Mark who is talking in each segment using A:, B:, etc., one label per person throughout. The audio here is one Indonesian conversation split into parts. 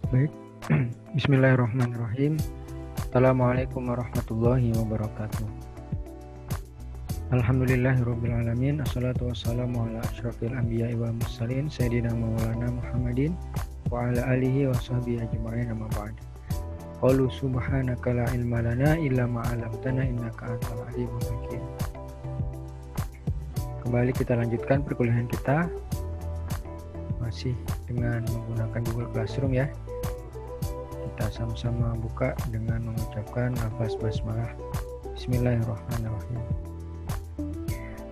A: Baik, Bismillahirrahmanirrahim. Assalamualaikum warahmatullahi wabarakatuh. Alhamdulillahirrabbilalamin. Assalatu wassalamu ala asyrafil anbiya'i wal mursalin Sayyidina maulana Muhammadin wa ala alihi wa sahbihi ajma'in, amma ba'd. Qalu subhanaka la ilma lana illa ma 'allamtana innaka antal alimul hakim. Kembali kita lanjutkan perkuliahan kita masih dengan menggunakan Google Classroom ya. Kita sama-sama buka dengan mengucapkan lafaz basmalah. Bismillahirrahmanirrahim.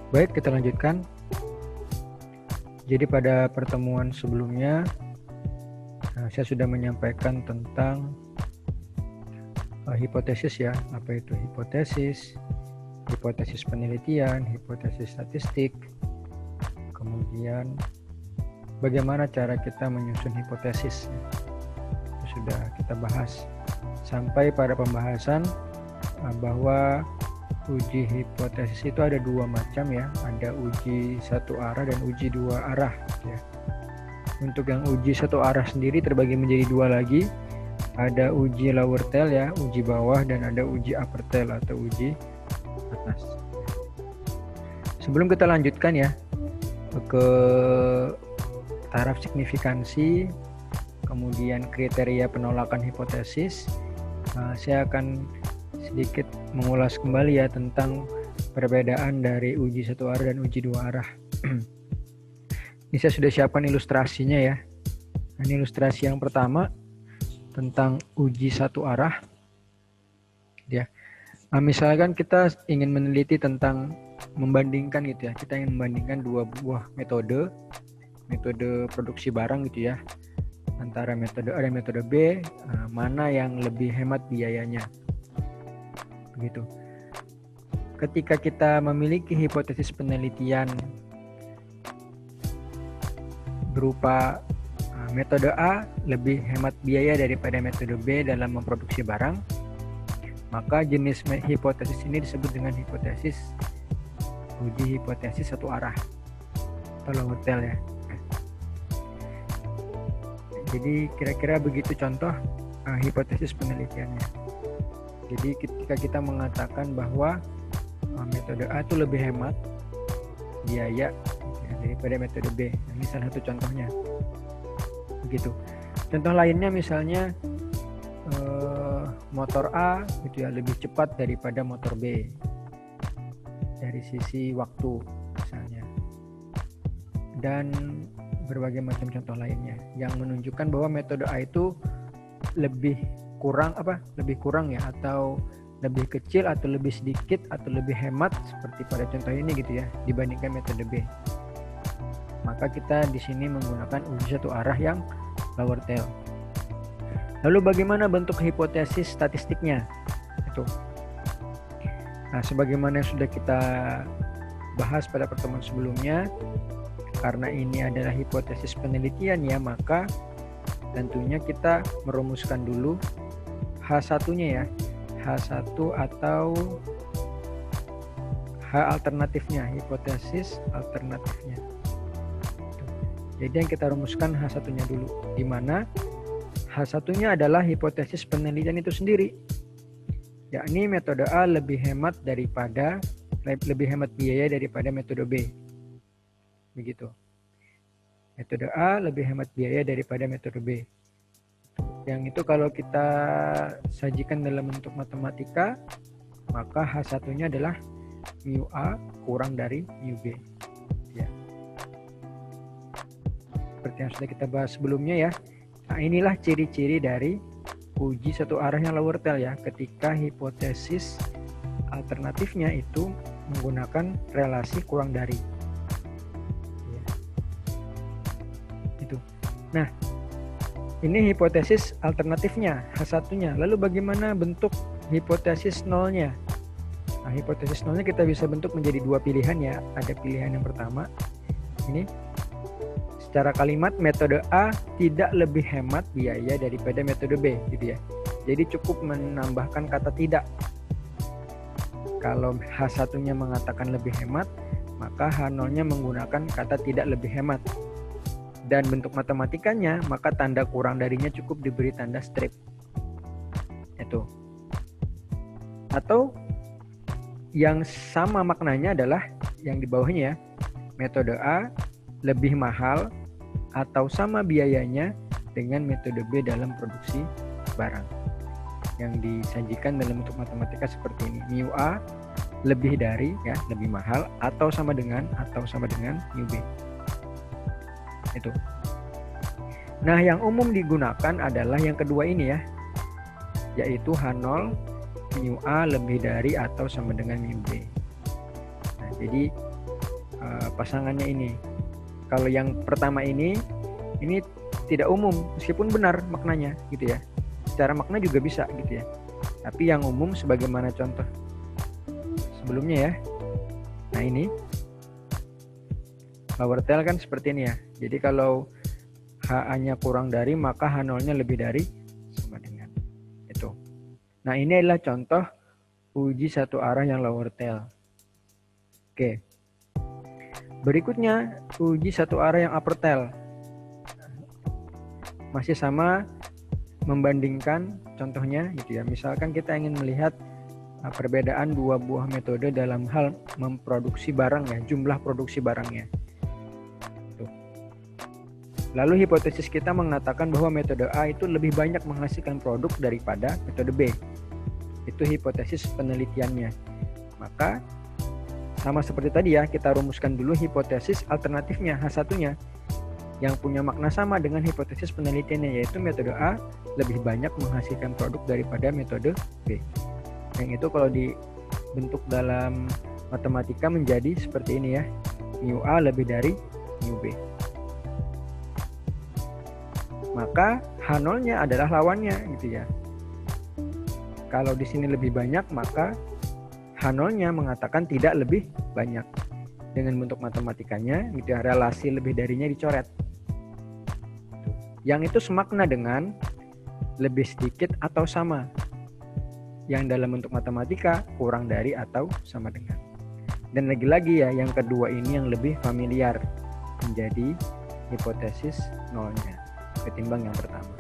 A: Baik, kita lanjutkan. Jadi pada pertemuan sebelumnya saya sudah menyampaikan tentang hipotesis ya. Apa itu hipotesis? Hipotesis penelitian, hipotesis statistik. Kemudian bagaimana cara kita menyusun hipotesis? Sudah kita bahas sampai pada pembahasan bahwa uji hipotesis itu ada dua macam ya, ada uji satu arah dan uji dua arah ya. Untuk yang uji satu arah sendiri terbagi menjadi dua lagi, ada uji lower tail ya, uji bawah, dan ada uji upper tail atau uji atas. Sebelum kita lanjutkan ya ke taraf signifikansi, kemudian kriteria penolakan hipotesis, saya akan sedikit mengulas kembali ya tentang perbedaan dari uji satu arah dan uji dua arah. Ini saya sudah siapkan ilustrasinya ya. Ini ilustrasi yang pertama tentang uji satu arah. Ya, misalkan kita ingin meneliti tentang membandingkan gitu ya. Kita ingin membandingkan dua buah metode produksi barang gitu ya, antara metode A dan metode B, mana yang lebih hemat biayanya. Begitu. Ketika kita memiliki hipotesis penelitian berupa metode A lebih hemat biaya daripada metode B dalam memproduksi barang, maka jenis hipotesis ini disebut dengan uji hipotesis satu arah atau lower tail ya. Jadi kira-kira begitu contoh hipotesis penelitiannya. Jadi ketika kita mengatakan bahwa metode A itu lebih hemat biaya ya, daripada metode B. Ini salah satu contohnya. Begitu. Contoh lainnya misalnya motor A gitu ya lebih cepat daripada motor B dari sisi waktu misalnya. Dan berbagai macam contoh lainnya yang menunjukkan bahwa metode A itu lebih kurang ya, atau lebih kecil atau lebih sedikit atau lebih hemat seperti pada contoh ini gitu ya dibandingkan metode B. Maka kita di sini menggunakan uji satu arah yang lower tail. Lalu bagaimana bentuk hipotesis statistiknya? Itu. Nah, sebagaimana yang sudah kita bahas pada pertemuan sebelumnya, karena ini adalah hipotesis penelitian ya, maka tentunya kita merumuskan dulu H1-nya ya. H1 atau H alternatifnya, hipotesis alternatifnya. Jadi yang kita rumuskan H1-nya dulu, di mana H1-nya adalah hipotesis penelitian itu sendiri. Yakni metode A lebih hemat biaya daripada metode B. Begitu. Metode A lebih hemat biaya daripada metode B. Yang itu kalau kita sajikan dalam bentuk matematika, maka H1-nya adalah mu A kurang dari mu B. Ya. Seperti yang sudah kita bahas sebelumnya ya. Nah, inilah ciri-ciri dari uji satu arah yang lower tail ya, ketika hipotesis alternatifnya itu menggunakan relasi kurang dari. Ya. Itu. Nah, ini hipotesis alternatifnya, H1-nya. Lalu bagaimana bentuk hipotesis nolnya? Nah, hipotesis nolnya kita bisa bentuk menjadi dua pilihan ya. Ada pilihan yang pertama, ini secara kalimat metode A tidak lebih hemat biaya daripada metode B gitu ya. Jadi cukup menambahkan kata tidak. Kalau H1-nya mengatakan lebih hemat, maka H0-nya menggunakan kata tidak lebih hemat. dan bentuk matematikanya, maka tanda kurang darinya cukup diberi tanda strip. Itu. Atau yang sama maknanya adalah yang di bawahnya ya. Metode A lebih mahal atau sama biayanya dengan metode B dalam produksi barang. Yang disajikan dalam bentuk matematika seperti ini. Mu A lebih dari ya, lebih mahal atau sama dengan mu B. Itu. Nah, yang umum digunakan adalah yang kedua ini ya, yaitu H0 mu A lebih dari atau sama dengan mu B. Nah, jadi pasangannya ini. Kalau yang pertama ini tidak umum, meskipun benar maknanya gitu ya. Secara makna juga bisa gitu ya. Tapi yang umum sebagaimana contoh sebelumnya ya. Nah, ini lower tail kan seperti ini ya. Jadi kalau HA-nya kurang dari, maka H0-nya lebih dari sama dengan itu. Nah, ini adalah contoh uji satu arah yang lower tail. Oke. Berikutnya uji satu arah yang upper tail. Masih sama, membandingkan contohnya gitu ya. Misalkan kita ingin melihat perbedaan dua buah metode dalam hal memproduksi barang ya, jumlah produksi barangnya. Lalu hipotesis kita mengatakan bahwa metode A itu lebih banyak menghasilkan produk daripada metode B. Itu hipotesis penelitiannya. Maka sama seperti tadi ya, kita rumuskan dulu hipotesis alternatifnya H1-nya yang punya makna sama dengan hipotesis penelitiannya, yaitu metode A lebih banyak menghasilkan produk daripada metode B. Yang itu kalau dibentuk dalam matematika menjadi seperti ini ya. Mu A lebih dari mu B. Maka H0-nya adalah lawannya gitu ya. Kalau di sini lebih banyak, maka H0-nya mengatakan tidak lebih banyak. Dengan bentuk matematikanya gitu ya, relasi lebih darinya dicoret. Yang itu semakna dengan lebih sedikit atau sama. Yang dalam bentuk matematika kurang dari atau sama dengan. Dan lagi-lagi ya, yang kedua ini yang lebih familiar menjadi hipotesis nolnya ketimbang yang pertama.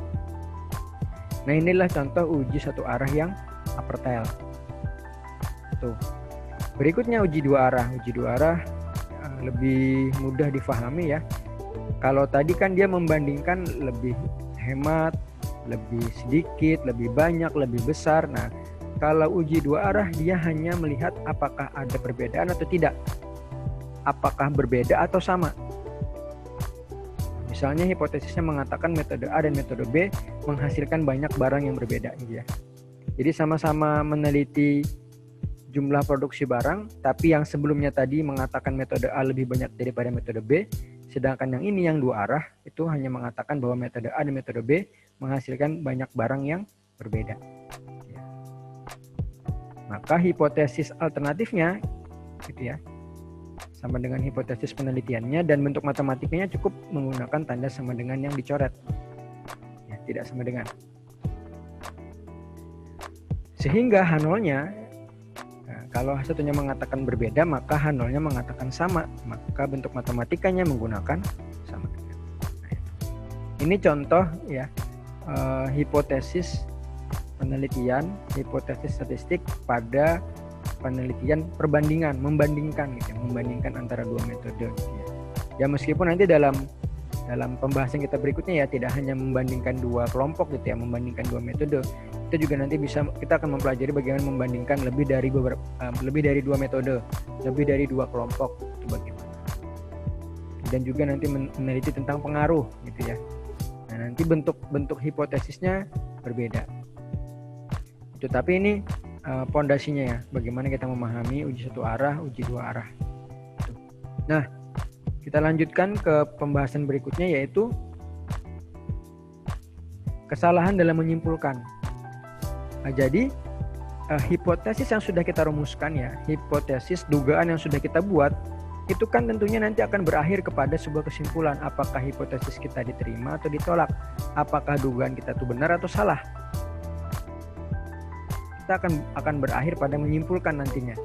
A: Nah, inilah contoh uji satu arah yang upper tail. Tuh. Berikutnya uji dua arah. Uji dua arah lebih mudah difahami ya. Kalau tadi kan dia membandingkan lebih hemat, lebih sedikit, lebih banyak, lebih besar. Nah, kalau uji dua arah dia hanya melihat apakah ada perbedaan atau tidak. Apakah berbeda atau sama. Misalnya hipotesisnya mengatakan metode A dan metode B menghasilkan banyak barang yang berbeda gitu ya. Jadi sama-sama meneliti jumlah produksi barang, tapi yang sebelumnya tadi mengatakan metode A lebih banyak daripada metode B, sedangkan yang ini yang dua arah itu hanya mengatakan bahwa metode A dan metode B menghasilkan banyak barang yang berbeda. Ya. Maka hipotesis alternatifnya gitu ya, sama dengan hipotesis penelitiannya, dan bentuk matematikanya cukup menggunakan tanda sama dengan yang dicoret. Ya, tidak sama dengan. Sehingga H0-nya, nah, kalau H1-nya mengatakan berbeda, maka H0-nya mengatakan sama. Maka bentuk matematikanya menggunakan sama dengan. Nah, ini contoh ya, hipotesis penelitian, hipotesis statistik pada penelitian perbandingan, membandingkan gitu ya, membandingkan antara dua metode gitu ya. Ya meskipun nanti dalam pembahasan kita berikutnya ya tidak hanya membandingkan dua kelompok gitu ya, membandingkan dua metode. Kita juga nanti kita akan mempelajari bagaimana membandingkan lebih dari dua metode, lebih dari dua kelompok itu bagaimana. Dan juga nanti meneliti tentang pengaruh gitu ya. Nah, nanti bentuk hipotesisnya berbeda. Itu tapi ini pondasinya ya, bagaimana kita memahami uji satu arah, uji dua arah. Nah, kita lanjutkan ke pembahasan berikutnya, yaitu kesalahan dalam menyimpulkan. Nah, jadi hipotesis yang sudah kita rumuskan ya, hipotesis dugaan yang sudah kita buat, itu kan tentunya nanti akan berakhir kepada sebuah kesimpulan, apakah hipotesis kita diterima atau ditolak, apakah dugaan kita itu benar atau salah. Kita akan berakhir pada menyimpulkan nantinya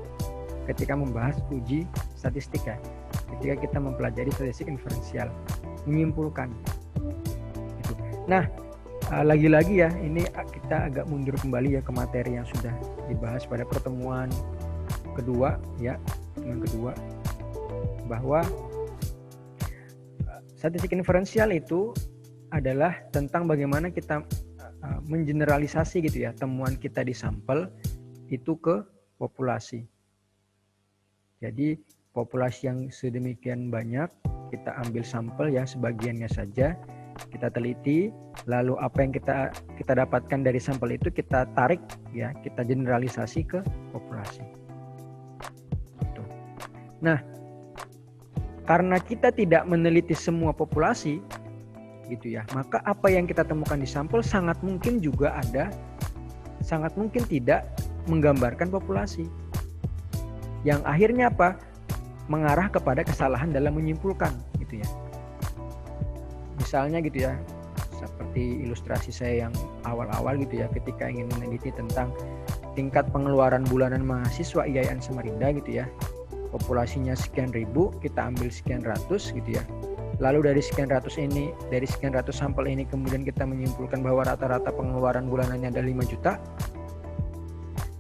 A: ketika membahas uji statistik ya, ketika kita mempelajari statistik inferensial. menyimpulkan. Gitu. Nah, lagi-lagi ya, ini kita agak mundur kembali ya ke materi yang sudah dibahas pada pertemuan kedua ya, pertemuan kedua, bahwa statistik inferensial itu adalah tentang bagaimana kita mengeneralisasi gitu ya temuan kita di sampel itu ke populasi. Jadi populasi yang sedemikian banyak kita ambil sampel ya sebagiannya saja, kita teliti, lalu apa yang kita dapatkan dari sampel itu kita tarik ya, kita generalisasi ke populasi. Gitu. Nah, karena kita tidak meneliti semua populasi gitu ya, maka apa yang kita temukan di sampel sangat mungkin tidak menggambarkan populasi. Yang akhirnya apa? Mengarah kepada kesalahan dalam menyimpulkan gitu ya. Misalnya gitu ya, seperti ilustrasi saya yang awal-awal gitu ya, ketika ingin meneliti tentang tingkat pengeluaran bulanan mahasiswa IAIN Samarinda gitu ya, populasinya sekian ribu, kita ambil sekian ratus gitu ya, lalu dari sekian ratus sampel ini kemudian kita menyimpulkan bahwa rata-rata pengeluaran bulanannya ada 5 juta,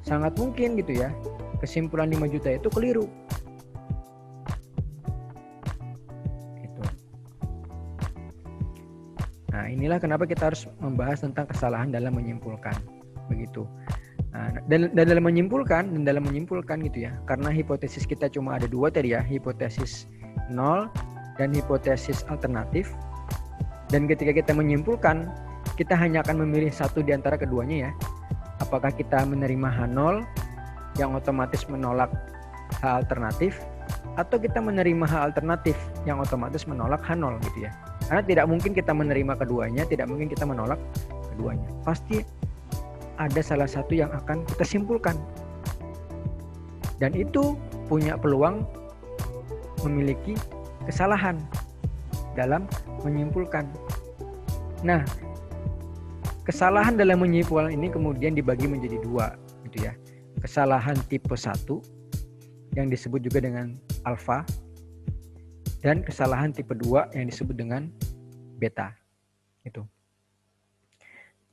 A: sangat mungkin gitu ya, kesimpulan 5 juta itu keliru. Nah, inilah kenapa kita harus membahas tentang kesalahan dalam menyimpulkan, begitu. Nah, dan dalam menyimpulkan gitu ya, karena hipotesis kita cuma ada 2 tadi ya, hipotesis 0 dan hipotesis alternatif. Dan ketika kita menyimpulkan, kita hanya akan memilih satu di antara keduanya ya. Apakah kita menerima H0 yang otomatis menolak H alternatif, atau kita menerima H alternatif yang otomatis menolak H0 gitu ya. Karena tidak mungkin kita menerima keduanya, tidak mungkin kita menolak keduanya. Pasti ada salah satu yang akan kita simpulkan. Dan itu punya peluang memiliki kesalahan dalam menyimpulkan. Nah, kesalahan dalam menyimpulkan ini kemudian dibagi menjadi 2 gitu ya. Kesalahan tipe 1 yang disebut juga dengan alfa, dan kesalahan tipe 2 yang disebut dengan beta. Itu.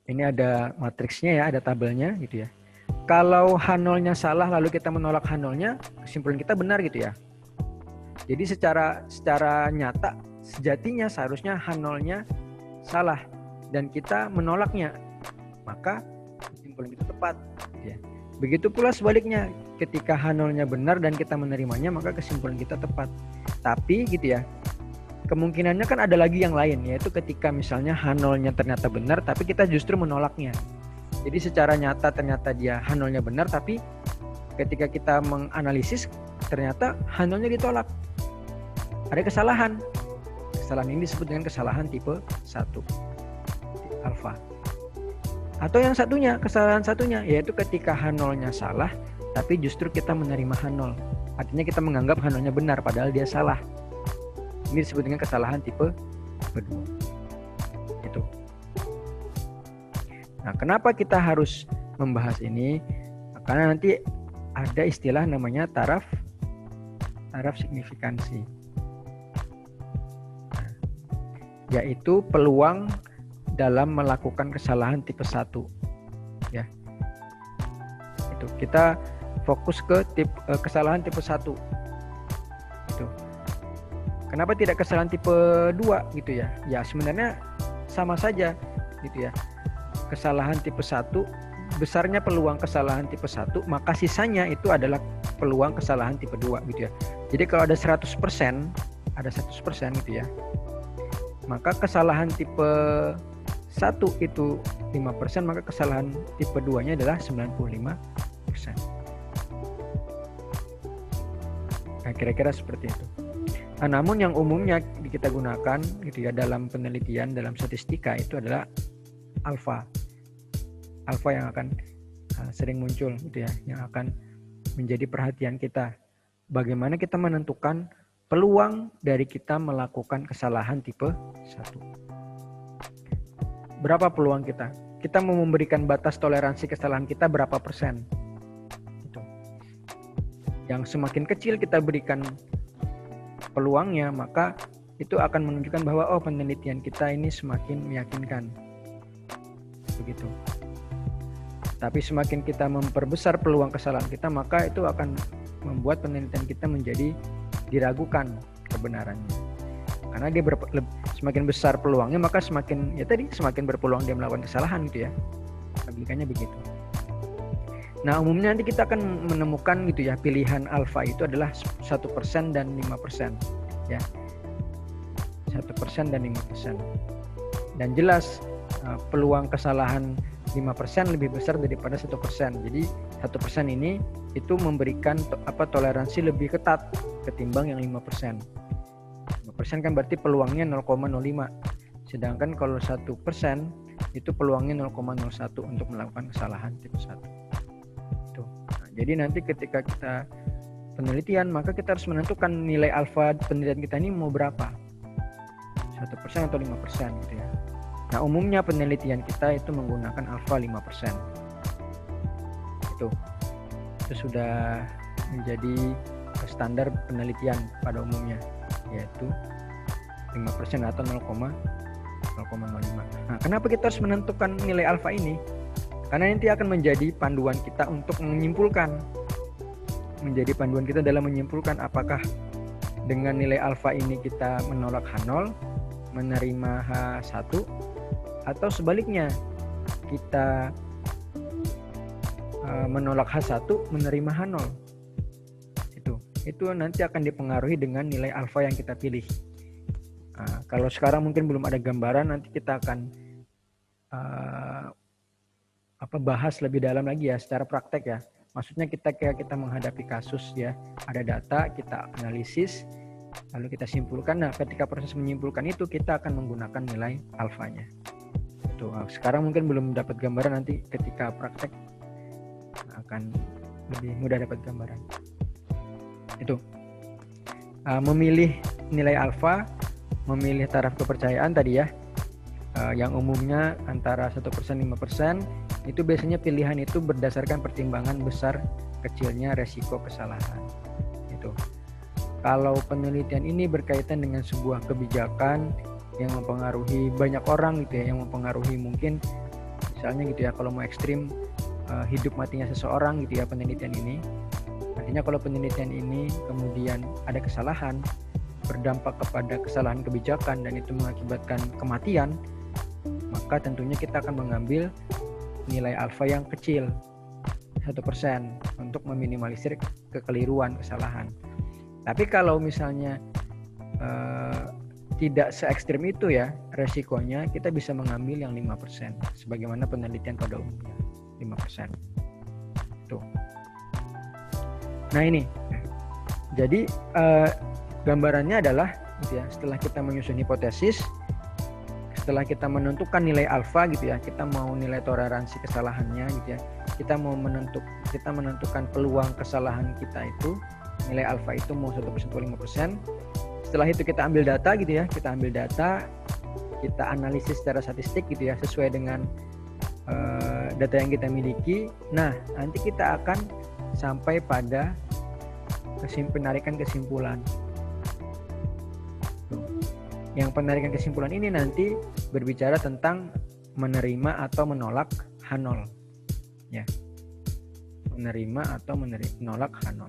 A: Ini ada matriksnya ya, ada tabelnya gitu ya. Kalau H0-nya salah lalu kita menolak H0-nya, kesimpulan kita benar gitu ya. Jadi secara nyata sejatinya seharusnya H0-nya salah dan kita menolaknya, maka kesimpulan kita tepat gitu ya. Begitu pula sebaliknya, ketika H0-nya benar dan kita menerimanya, maka kesimpulan kita tepat. Tapi gitu ya, kemungkinannya kan ada lagi yang lain, yaitu ketika misalnya H0-nya ternyata benar tapi kita justru menolaknya. Jadi secara nyata ternyata dia H0-nya benar, tapi ketika kita menganalisis ternyata H0-nya ditolak. Ada kesalahan. Kesalahan ini disebut dengan kesalahan tipe 1 alfa. Atau yang satunya, kesalahan satunya yaitu ketika H0-nya salah tapi justru kita menerima H0. Artinya kita menganggap H0-nya benar padahal dia salah. Ini disebut dengan kesalahan tipe 2. Itu. Nah, kenapa kita harus membahas ini? Karena nanti ada istilah namanya taraf signifikansi. Nah, yaitu peluang dalam melakukan kesalahan tipe 1. Ya. Itu. Kita fokus ke kesalahan tipe 1. Itu. Kenapa tidak kesalahan tipe 2 gitu ya? Ya sebenarnya sama saja gitu ya. Kesalahan tipe 1, besarnya peluang kesalahan tipe 1, maka sisanya itu adalah peluang kesalahan tipe 2 gitu ya. Jadi kalau ada 100% gitu ya. Maka kesalahan tipe 1 itu 5%, maka kesalahan tipe 2-nya adalah 95%. Nah, kira-kira seperti itu. Nah, namun yang umumnya kita gunakan gitu ya dalam penelitian, dalam statistika itu adalah alfa. Alfa yang akan sering muncul gitu ya, yang akan menjadi perhatian kita. Bagaimana kita menentukan peluang dari kita melakukan kesalahan tipe 1. Berapa peluang kita? Kita mau memberikan batas toleransi kesalahan kita berapa persen? Gitu. Yang semakin kecil kita berikan peluangnya, maka itu akan menunjukkan bahwa penelitian kita ini semakin meyakinkan. Begitu. Tapi semakin kita memperbesar peluang kesalahan kita, maka itu akan membuat penelitian kita menjadi diragukan kebenarannya. Karena dia semakin besar peluangnya, maka semakin berpeluang dia melakukan kesalahan gitu ya. Logikanya begitu. Nah, umumnya nanti kita akan menemukan gitu ya, pilihan alfa itu adalah 1% dan 5%. Ya. 1% dan 5%. Dan jelas peluang kesalahan 5% lebih besar daripada 1%. Jadi 1% ini itu memberikan toleransi lebih ketat ketimbang yang 5%. 5% kan berarti peluangnya 0,05. Sedangkan kalau 1% itu peluangnya 0,01 untuk melakukan kesalahan tipe 1. Itu. Nah, jadi nanti ketika kita penelitian, maka kita harus menentukan nilai alfa penelitian kita ini mau berapa. 1% atau 5% gitu ya. Nah, umumnya penelitian kita itu menggunakan alfa 5%. Itu sudah menjadi standar penelitian pada umumnya, yaitu 5% atau 0,05. Nah, kenapa kita harus menentukan nilai alfa ini? Karena nanti akan menjadi panduan kita untuk menyimpulkan. Menjadi panduan kita dalam menyimpulkan apakah dengan nilai alfa ini kita menolak H0, menerima H1, atau sebaliknya kita menolak H1, menerima H0. Itu nanti akan dipengaruhi dengan nilai alfa yang kita pilih. Kalau sekarang mungkin belum ada gambaran, nanti kita akan bahas lebih dalam lagi ya secara praktek ya. Maksudnya kita menghadapi kasus ya, ada data, kita analisis, lalu kita simpulkan. Nah, ketika proses menyimpulkan itu kita akan menggunakan nilai alfanya. Sekarang mungkin belum dapat gambaran, nanti ketika praktek akan lebih mudah dapat gambaran. Itu memilih nilai alfa, memilih taraf kepercayaan tadi ya, yang umumnya antara 1% 5%, itu biasanya pilihan itu berdasarkan pertimbangan besar kecilnya resiko kesalahan. Itu. Kalau penelitian ini berkaitan dengan sebuah kebijakan yang mempengaruhi banyak orang gitu ya, yang mempengaruhi mungkin misalnya gitu ya, kalau mau ekstrim hidup matinya seseorang gitu ya penelitian ini. Artinya kalau penelitian ini kemudian ada kesalahan, berdampak kepada kesalahan kebijakan dan itu mengakibatkan kematian, maka tentunya kita akan mengambil nilai alfa yang kecil, 1%, untuk meminimalisir kekeliruan, kesalahan. Tapi kalau misalnya tidak se-ekstrim itu ya resikonya, kita bisa mengambil yang 5%, sebagaimana penelitian pada umumnya 5%. Tuh. Nah ini, jadi gambarannya adalah gitu ya, setelah kita menyusun hipotesis, setelah kita menentukan nilai alfa gitu ya, kita mau nilai toleransi kesalahannya gitu ya, kita menentukan peluang kesalahan kita itu, nilai alfa itu mau 1% atau 5%. Setelah itu kita ambil data gitu ya, kita analisis secara statistik gitu ya, sesuai dengan data yang kita miliki. Nah, nanti kita akan sampai pada penarikan kesimpulan. Yang penarikan kesimpulan ini nanti berbicara tentang menerima atau menolak H0. Ya. Menerima atau menolak H0.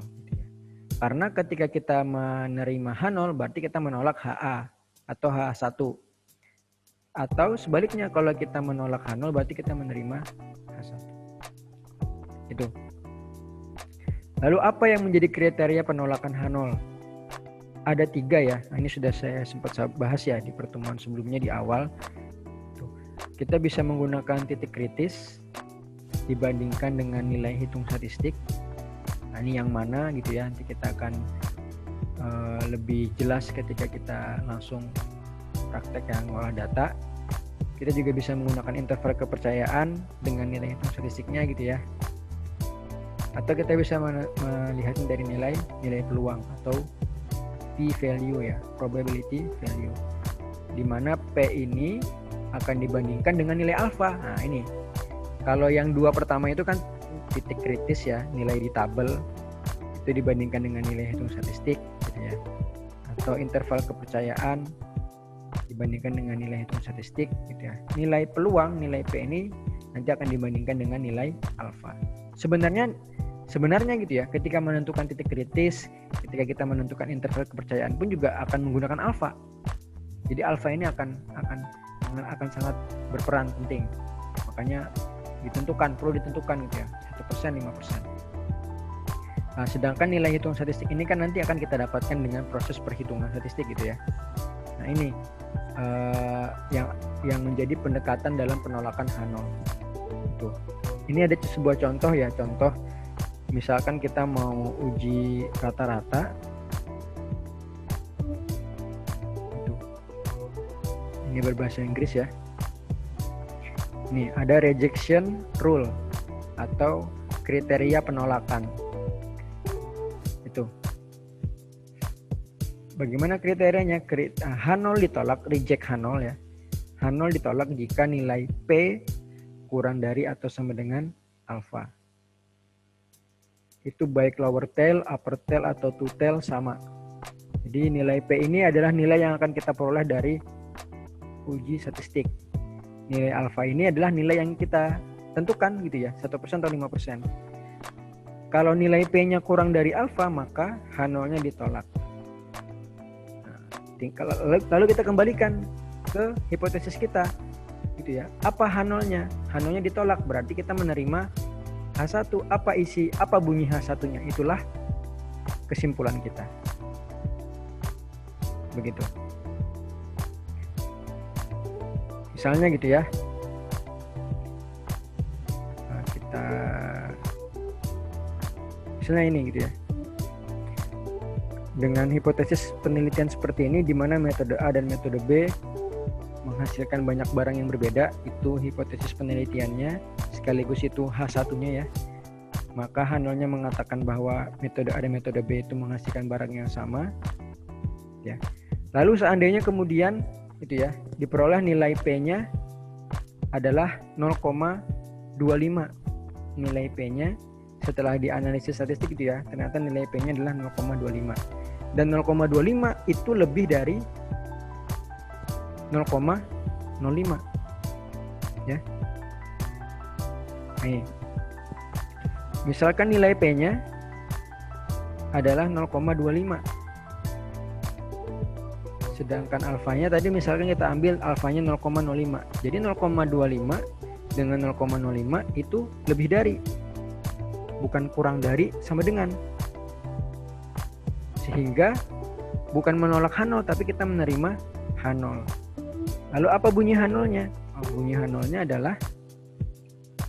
A: Karena ketika kita menerima H0 berarti kita menolak HA atau H1. Atau sebaliknya kalau kita menolak H0 berarti kita menerima H1. Itu. Lalu apa yang menjadi kriteria penolakan H0? Ada 3 ya. Nah, ini sudah saya sempat bahas ya di pertemuan sebelumnya di awal. Kita bisa menggunakan titik kritis dibandingkan dengan nilai hitung statistik. Nah, ini yang mana gitu ya, nanti kita akan lebih jelas ketika kita langsung praktek yang olah data. Kita juga bisa menggunakan interval kepercayaan dengan nilai hitung statistiknya gitu ya. Atau kita bisa melihatnya dari nilai peluang atau p-value ya, probability value. Di mana P ini akan dibandingkan dengan nilai alfa. Nah, ini. Kalau yang 2 pertama itu kan titik kritis ya, nilai di tabel itu dibandingkan dengan nilai hitung statistik gitu ya. Nah, atau interval kepercayaan dibandingkan dengan nilai hitung statistik gitu ya. Nilai peluang, nilai P ini nanti akan dibandingkan dengan nilai alfa. Sebenarnya gitu ya, ketika menentukan titik kritis, ketika kita menentukan interval kepercayaan pun juga akan menggunakan alfa. Jadi alfa ini akan sangat berperan penting. Makanya perlu ditentukan gitu ya, 1%, 5%. Nah, sedangkan nilai hitung statistik ini kan nanti akan kita dapatkan dengan proses perhitungan statistik gitu ya. Nah, ini yang menjadi pendekatan dalam penolakan H0. Tuh. Ini ada sebuah contoh ya, contoh misalkan kita mau uji rata-rata. Ini berbahasa Inggris ya. Ini ada rejection rule atau kriteria penolakan. Itu. Bagaimana kriterianya? H0 ditolak, reject H0 ya. H0 ditolak jika nilai P kurang dari atau sama dengan alfa. Itu baik lower tail, upper tail atau two tail sama. Jadi nilai P ini adalah nilai yang akan kita peroleh dari uji statistik. Nilai alfa ini adalah nilai yang kita tentukan gitu ya, 1% atau 5%. Kalau nilai P-nya kurang dari alfa, maka H0-nya ditolak. Nah, lalu kita kembalikan ke hipotesis kita gitu ya. Apa H0-nya? H0-nya ditolak, berarti kita menerima H1. Apa bunyi H1-nya? Itulah kesimpulan kita. Begitu. Misalnya gitu ya. Nah, misalnya ini gitu ya. Dengan hipotesis penelitian seperti ini di mana metode A dan metode B menghasilkan banyak barang yang berbeda, itu hipotesis penelitiannya, sekaligus itu H1-nya ya. Maka H0-nya mengatakan bahwa metode A dan metode B itu menghasilkan barang yang sama. Ya. Lalu seandainya kemudian itu ya, diperoleh nilai P-nya adalah 0,25. Nilai P-nya setelah dianalisis statistik itu ya, ternyata nilai P-nya adalah 0,25. Dan 0,25 itu lebih dari 0,05. Ya. Nih. Misalkan nilai P-nya adalah 0,25. Sedangkan alfanya tadi misalkan kita ambil alfanya 0,05. Jadi 0,25 dengan 0,05 itu lebih dari, bukan kurang dari, sama dengan. Sehingga bukan menolak H0 tapi kita menerima H0. Lalu apa bunyi H0-nya? Bunyi H0-nya adalah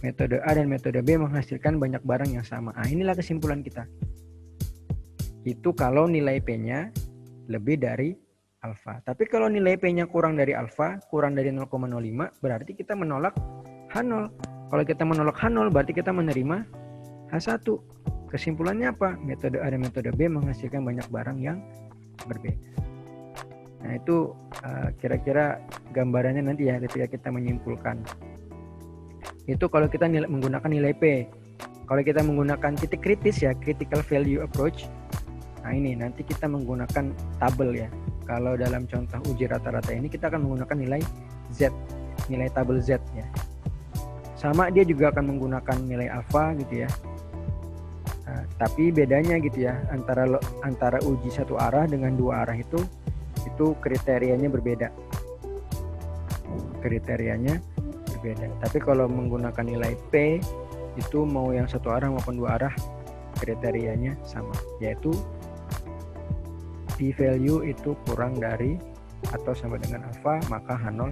A: metode A dan metode B menghasilkan banyak barang yang sama. Inilah kesimpulan kita. Itu kalau nilai P-nya lebih dari alfa. Tapi kalau nilai P-nya kurang dari alfa, kurang dari 0,05, berarti kita menolak H0. Kalau kita menolak H0, berarti kita menerima H1. Kesimpulannya apa? Metode A dan metode B menghasilkan banyak barang yang berbeda. Nah, itu kira-kira gambarannya nanti ya ketika kita menyimpulkan. Itu kalau kita menggunakan nilai P. Kalau kita menggunakan titik kritis ya, critical value approach. Nah, ini nanti kita menggunakan tabel ya. Kalau dalam contoh uji rata-rata ini kita akan menggunakan nilai Z, nilai tabel Z ya. Sama dia juga akan menggunakan nilai alfa gitu ya. Nah, tapi bedanya gitu ya antara uji satu arah dengan dua arah itu kriterianya berbeda. Kriterianya berbeda. Tapi kalau menggunakan nilai P itu mau yang satu arah maupun dua arah kriterianya sama, yaitu p-value itu kurang dari atau sama dengan alfa, maka H0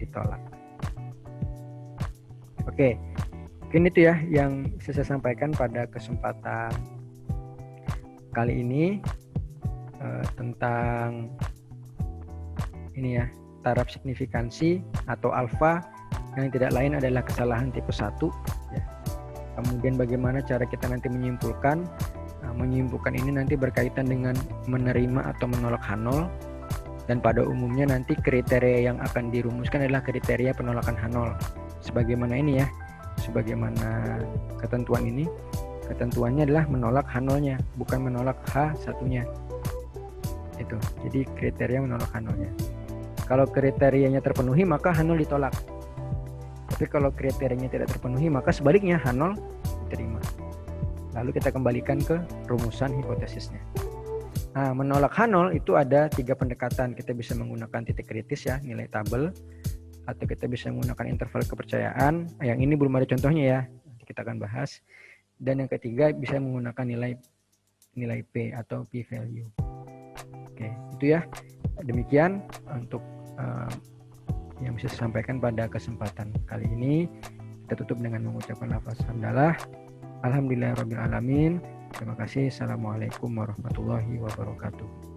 A: ditolak. Oke, mungkin itu ya yang bisa saya sampaikan pada kesempatan kali ini tentang ini ya, taraf signifikansi atau alfa yang tidak lain adalah kesalahan tipe 1 ya. Kemudian bagaimana cara kita nanti menyimpulkan. Menyimpulkan ini nanti berkaitan dengan menerima atau menolak H0, dan pada umumnya nanti kriteria yang akan dirumuskan adalah kriteria penolakan H0. Sebagaimana ini ya, sebagaimana ketentuan ini, ketentuannya adalah menolak H0-nya, bukan menolak H1-nya. Itu. gitu. Jadi kriteria menolak H0-nya. Kalau kriterianya terpenuhi maka H0 ditolak. Tapi kalau kriterianya tidak terpenuhi maka sebaliknya H0 diterima. Lalu kita kembalikan ke rumusan hipotesisnya. Nah, menolak H0 itu ada 3 pendekatan. Kita bisa menggunakan titik kritis ya, nilai tabel, atau kita bisa menggunakan interval kepercayaan. Yang ini belum ada contohnya ya, nanti kita akan bahas. Dan yang ketiga bisa menggunakan nilai P atau P value. Oke, itu ya. Demikian untuk yang bisa saya sampaikan pada kesempatan kali ini. Kita tutup dengan mengucapkan lafaz hamdalah. Alhamdulillahirabbil alamin. Terima kasih. Assalamualaikum warahmatullahi wabarakatuh.